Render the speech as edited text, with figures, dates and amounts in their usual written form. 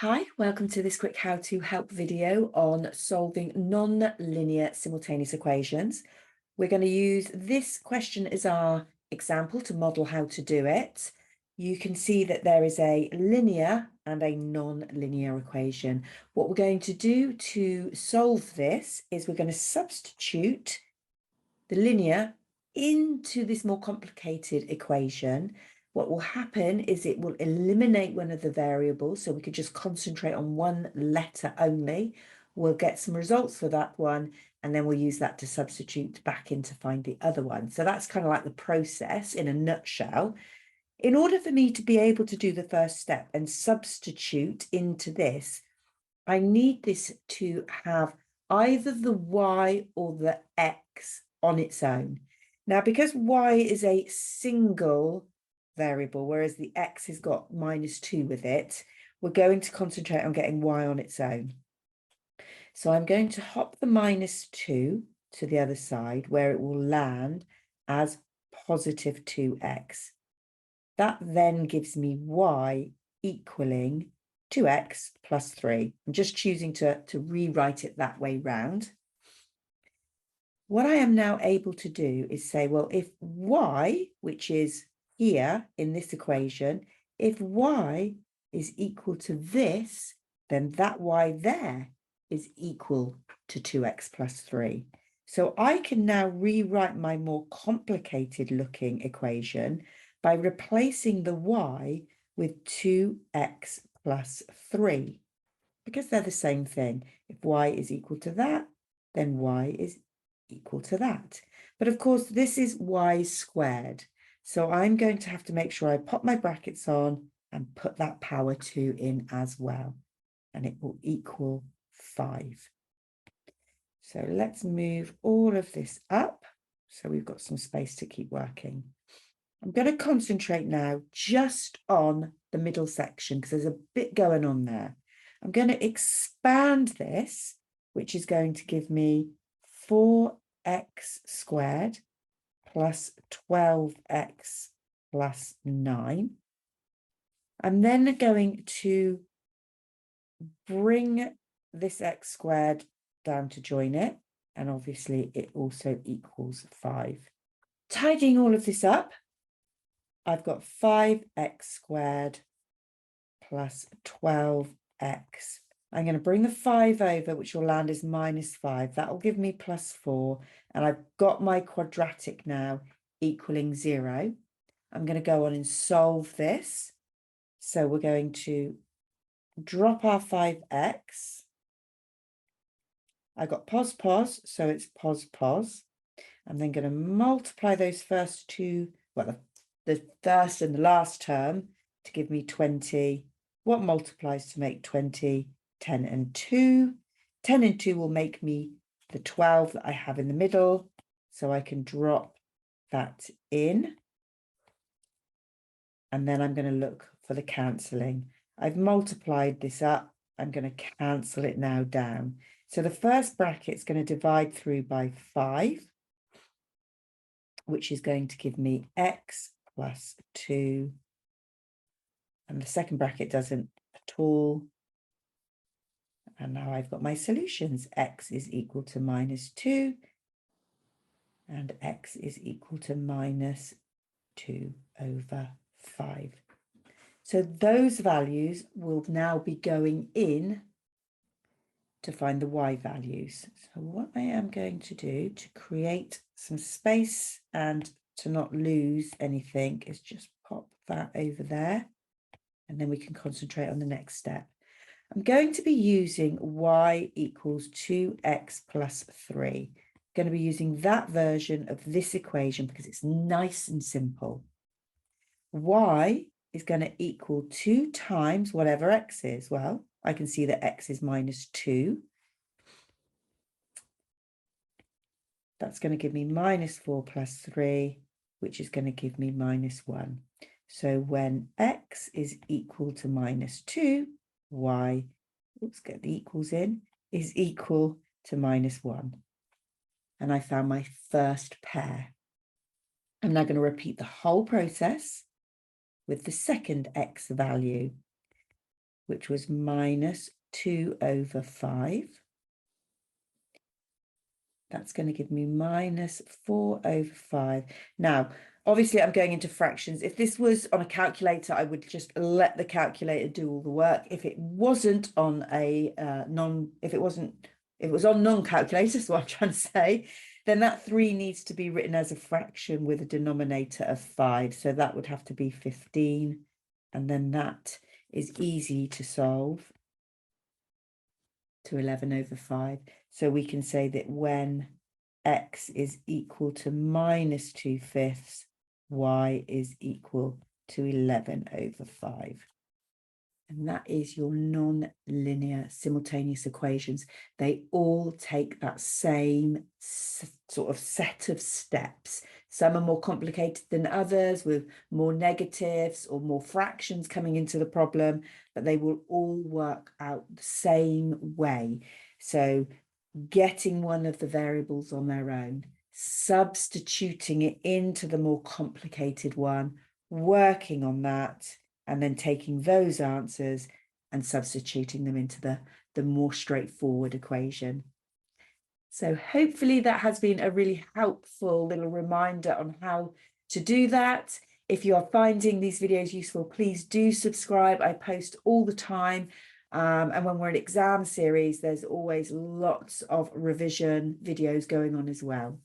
Hi, welcome to this quick how to help video on solving non-linear simultaneous equations. We're going to use this question as our example to model how to do it. You can see that there is a linear and a non-linear equation. What we're going to do to solve this is we're going to substitute the linear into this more complicated equation. What will happen is it will eliminate one of the variables, so we could just concentrate on one letter only. We'll get some results for that one, and then we'll use that to substitute back in to find the other one. So that's kind of like the process in a nutshell. In order for me to be able to do the first step and substitute into this, I need this to have either the y or the x on its own. Now, because y is a single variable, whereas the x has got -2 with it, we're going to concentrate on getting y on its own. So I'm going to hop the -2 to the other side where it will land as positive 2x. That then gives me y equaling 2x plus 3. I'm just choosing to rewrite it that way round. What I am now able to do is say, well, if y, which is here in this equation, if y is equal to this, then that y there is equal to 2x plus 3. So I can now rewrite my more complicated looking equation by replacing the y with 2x plus 3, because they're the same thing. If y is equal to that, then y is equal to that. But of course, this is y squared. So I'm going to have to make sure I pop my brackets on and put that power 2 in as well. And it will equal 5. So let's move all of this up so we've got some space to keep working. I'm going to concentrate now just on the middle section because there's a bit going on there. I'm going to expand this, which is going to give me 4x squared plus 12x plus 9. I'm then going to bring this x squared down to join it, and obviously it also equals 5. Tidying all of this up, I've got 5x squared plus 12x. I'm going to bring the 5 over, which will land as -5. That will give me +4. And I've got my quadratic now equaling 0. I'm going to go on and solve this. So we're going to drop our 5x. I got pos, so it's pos. I'm then going to multiply those first two, well, the first and the last term to give me 20. What multiplies to make 20? 10 and 2. 10 and 2 will make me the 12 that I have in the middle. So I can drop that in. And then I'm going to look for the cancelling. I've multiplied this up. I'm going to cancel it now down. So the first bracket is going to divide through by 5, which is going to give me x plus 2. And the second bracket doesn't at all. And now I've got my solutions. X is equal to -2 and x is equal to -2 over 5. So those values will now be going in to find the y values. So what I am going to do to create some space and to not lose anything is just pop that over there, and then we can concentrate on the next step. I'm going to be using y equals 2x plus 3. I'm going to be using that version of this equation because it's nice and simple. Y is going to equal 2 times whatever x is. Well, I can see that x is -2. That's going to give me -4 plus 3, which is going to give me -1. So when x is equal to -2, y, let's get the equals in, is equal to -1. And I found my first pair. I'm now going to repeat the whole process with the second x value. which was minus 2/5. That's going to give me minus 4/5. Now, obviously, I'm going into fractions. If this was on a calculator, I would just let the calculator do all the work. If it wasn't on a if it was on non-calculator, that's what I'm trying to say, then that 3 needs to be written as a fraction with a denominator of 5. So that would have to be 15. And then that is easy to solve to 11/5. So we can say that when x is equal to minus 2/5, y is equal to 11/5. And that is your non-linear simultaneous equations. They all take that same sort of set of steps. Some are more complicated than others, with more negatives or more fractions coming into the problem, but they will all work out the same way. So getting one of the variables on their own, substituting it into the more complicated one, working on that, and then taking those answers and substituting them into the more straightforward equation. So hopefully that has been a really helpful little reminder on how to do that. If you are finding these videos useful, please do subscribe. I post all the time. And when we're in exam series, there's always lots of revision videos going on as well.